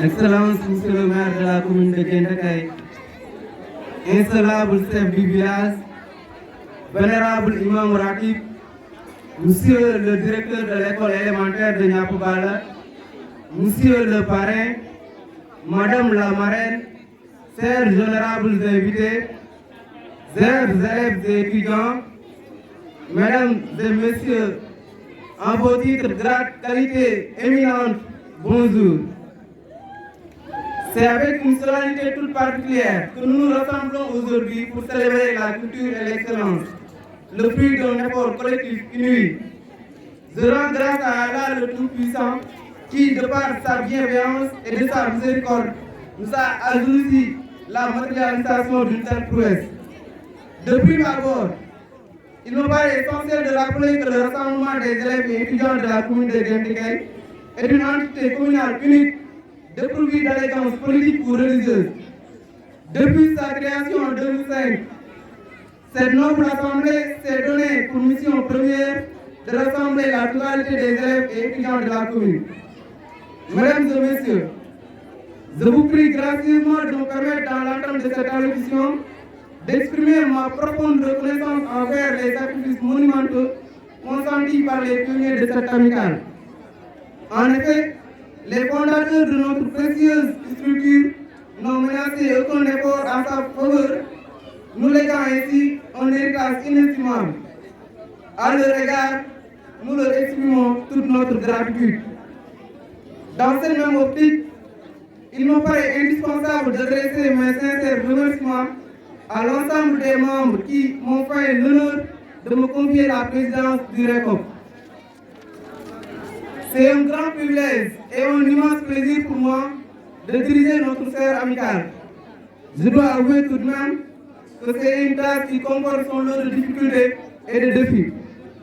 Excellence, Monsieur le maire de la commune de Djendakaï, insolable chef du village, vénérable imam Ratib, Monsieur le directeur de l'école élémentaire de Niapoubala, Monsieur le parrain, Madame la marraine, chers générables invités, chers élèves et étudiants, Mesdames et Messieurs, en vos titres, grades, qualités éminentes, bonjour. C'est avec une solennité toute particulière que nous nous rassemblons aujourd'hui pour célébrer la culture et l'excellence, le fruit d'un effort collectif inouï. Je rends grâce à Allah le Tout-Puissant qui, de par sa bienveillance et de sa miséricorde, nous a adouci la matérialisation d'une telle prouesse. Depuis d'abord, il me paraît essentiel de rappeler que le rassemblement des élèves et étudiants de la commune de Djendakaï est une entité communale unique dépourvue d'allégeance politique ou religieuse. Depuis sa création en 2005, cette noble assemblée s'est donnée pour mission première de rassembler la totalité des élèves et étudiants de la commune. Mesdames et messieurs, je vous prie gracieusement de me permettre dans l'entente de cette allocution d'exprimer ma profonde reconnaissance envers les sacrifices monumentaux consentis par les pionniers de cette amicale. En effet, les fondateurs de notre précieuse structure n'ont menacé aucun effort en sa faveur, nous léguant ainsi un héritage inestimable. À leur égard, nous leur exprimons toute notre gratitude. Dans cette même optique, il me paraît indispensable de dresser mes sincères remerciements à l'ensemble des membres qui m'ont fait l'honneur de me confier la présidence du RECOP. C'est un grand privilège et un immense plaisir pour moi de diriger notre sphère amicale. Je dois avouer tout de même que c'est une tâche qui comporte son lot de difficultés et de défis.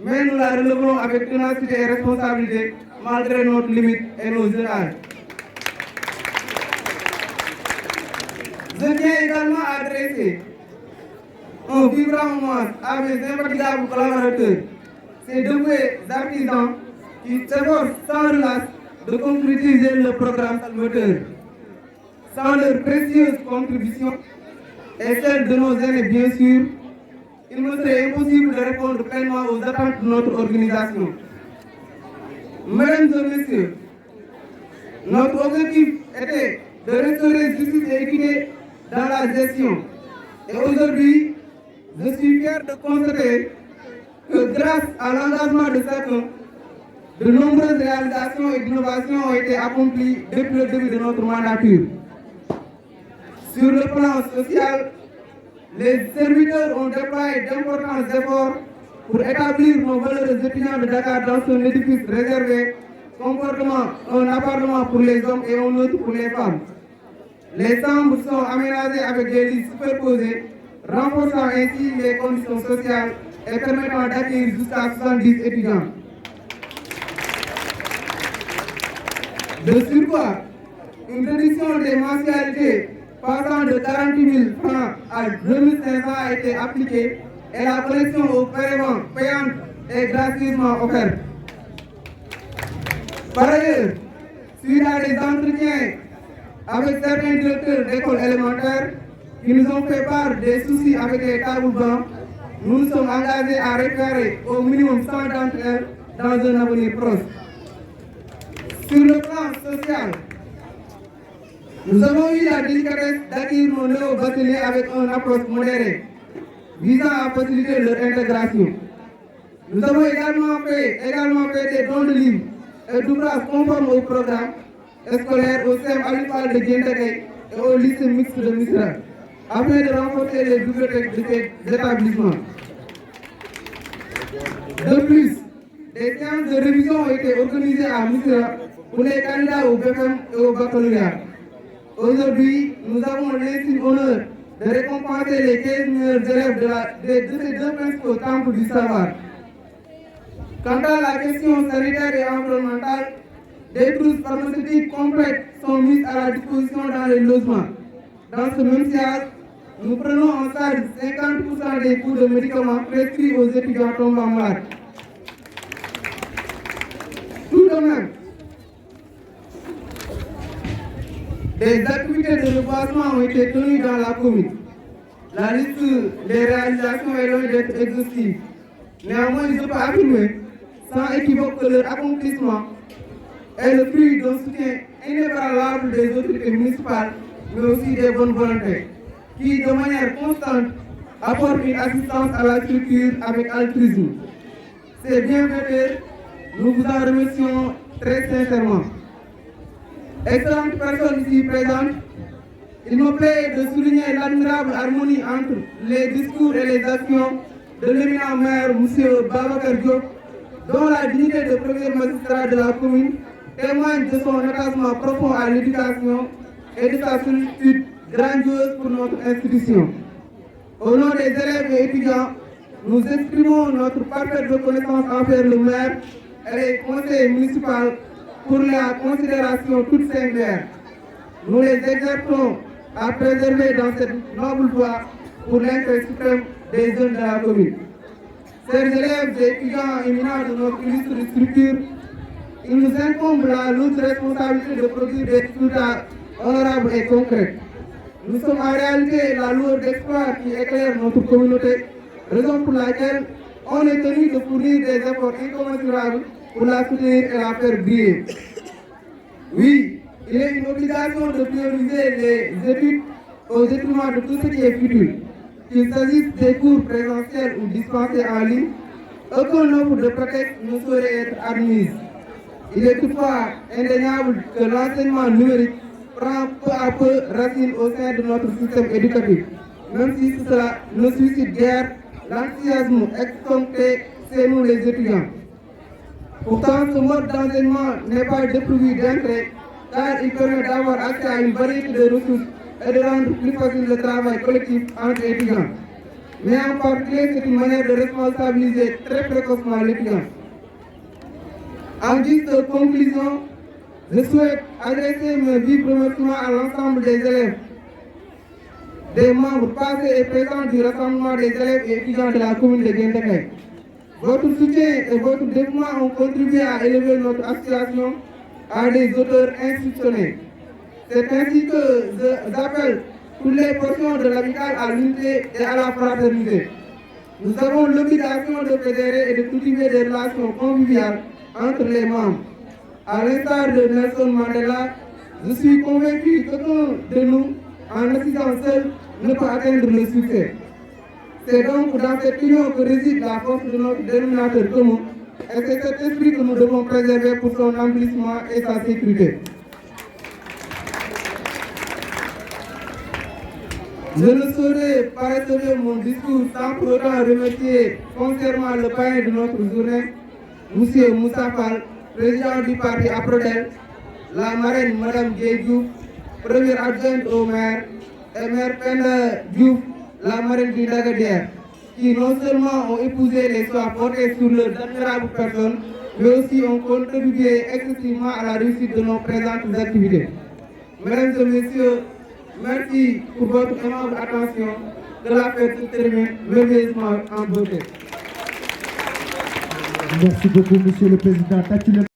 Mais nous la relevons avec ténacité et responsabilité malgré notre limite et nos erreurs. Je tiens également à adresser un vibrant hommage à mes infatigables collaborateurs, ces dévoués artisans qui s'efforcent sans relâche de concrétiser le programme salvateur. Sans leur précieuse contribution et celle de nos aînés bien sûr, il me serait impossible de répondre pleinement aux attentes de notre organisation. Mesdames et messieurs, notre objectif était de restaurer justice et équité dans la gestion. Et aujourd'hui, je suis fier de constater que grâce à l'engagement de chacun, de nombreuses réalisations et innovations ont été accomplies depuis le début de notre mandature. Sur le plan social, les serviteurs ont déployé d'importants efforts pour établir nos valeureux étudiants de Dakar dans un édifice réservé, comportement un appartement pour les hommes et un autre pour les femmes. Les chambres sont aménagées avec des lits superposés, renforçant ainsi les conditions sociales et permettant d'accueillir jusqu'à 70 étudiants. De surcroît, une réduction des mensualités passant de 40 000 francs à 2 500 a été appliquée et la collection au prélèvement payante est gratuitement offerte. Par ailleurs, suite à des entretiens avec certains directeurs d'écoles élémentaires qui nous ont fait part des soucis avec les tables bancs, nous nous sommes engagés à réparer au minimum 100 d'entre elles dans un avenir proche. Sur le plan social, nous avons eu la délicatesse d'accueillir nos néo-bacheliers avec une approche modérée, visant à faciliter leur intégration. Nous avons également fait des dons de livres et d'ouvrages conformes au programme scolaire au CEM Alifal de Djendakaï et au lycée mixte de Misra, afin de renforcer les bibliothèques de ces établissements. De plus, des séances de révision ont été organisées à Misra pour les candidats au BFM et au baccalauréat. Aujourd'hui, nous avons l'insigne honneur de récompenser les 15 meilleurs élèves de ces deux principaux temples du savoir. Quant à la question sanitaire et environnementale, des trousses pharmaceutiques complètes sont mises à la disposition dans les logements. Dans ce même sens, nous prenons en charge 50% des coûts de médicaments prescrits aux étudiants tombant malades. Tout de même, Des activités de reboisement ont été tenues dans la commune. La liste des réalisations est loin d'être exhaustive. Néanmoins, je peux affirmer sans équivoque que leur accomplissement est le fruit d'un soutien inébranlable des autorités municipales, mais aussi des bonnes volontés, qui, de manière constante, apportent une assistance à la structure avec altruisme. Ces bienfaiteurs, nous vous en remercions très sincèrement. Excellentes personnes ici présentes, il me plaît de souligner l'admirable harmonie entre les discours et les actions de l'éminent maire M. Babacar Diop, dont la dignité de premier magistrat de la commune témoigne de son attachement profond à l'éducation et de sa sollicitude grandiose pour notre institution. Au nom des élèves et étudiants, nous exprimons notre parfaite reconnaissance envers le maire et les conseils municipaux pour la considération toute singulière. Nous les exhortons à préserver dans cette noble voie pour l'intérêt suprême des jeunes de la commune. Chers élèves et étudiants éminents de notre illustre structure, il nous incombe la lourde responsabilité de produire des résultats honorables et concrets. Nous sommes en réalité la lourde d'espoir qui éclaire notre communauté, raison pour laquelle on est tenu de fournir des efforts incommensurables pour la soutenir et la faire briller. Oui, il est une obligation de prioriser les études au détriment de tout ce qui est futur. Qu'il s'agisse des cours présentiels ou dispensés en ligne, aucun nombre de prétextes ne saurait être admis. Il est toutefois indéniable que l'enseignement numérique prend peu à peu racine au sein de notre système éducatif, même si cela ne suscite guère l'enthousiasme excompté chez nous les étudiants. Pourtant, ce mode d'enseignement n'est pas dépourvu d'intérêt, car il permet d'avoir accès à une variété de ressources et de rendre plus facile le travail collectif entre étudiants. Mais en particulier, c'est une manière de responsabiliser très précocement l'étudiant. En guise de conclusion, je souhaite adresser mes vifs remerciements à l'ensemble des élèves, des membres passés et présents du rassemblement des élèves et étudiants de la commune de Guintéké. Votre soutien et votre dévouement ont contribué à élever notre association à des auteurs institutionnels. C'est ainsi que j'appelle toutes les portions de l'amicale à l'unité et à la fraternité. Nous avons l'obligation de fédérer et de cultiver des relations conviviales entre les membres. À l'instar de Nelson Mandela, je suis convaincu qu'aucun de nous, en assistant seul, ne peut atteindre le succès. C'est donc dans cette union que réside la force de notre dénominateur commun, et c'est cet esprit que nous devons préserver pour son accomplissement et sa sécurité. Je ne saurais parachever mon discours sans pour autant remercier sincèrement le parrain de notre journée, M. Moussa Fall, président du parti APRODEL, la marraine Mme Djeidjouf, première adjointe au maire, et maire Penda Diouf, la marraine du Dagadière, qui non seulement ont épousé les choix portés sur leurs admirables personnes, mais aussi ont contribué excessivement à la réussite de nos présentes activités. Mesdames et messieurs, merci pour votre aimable attention. Que la fête se termine merveilleusement en beauté. Merci beaucoup, Monsieur le Président.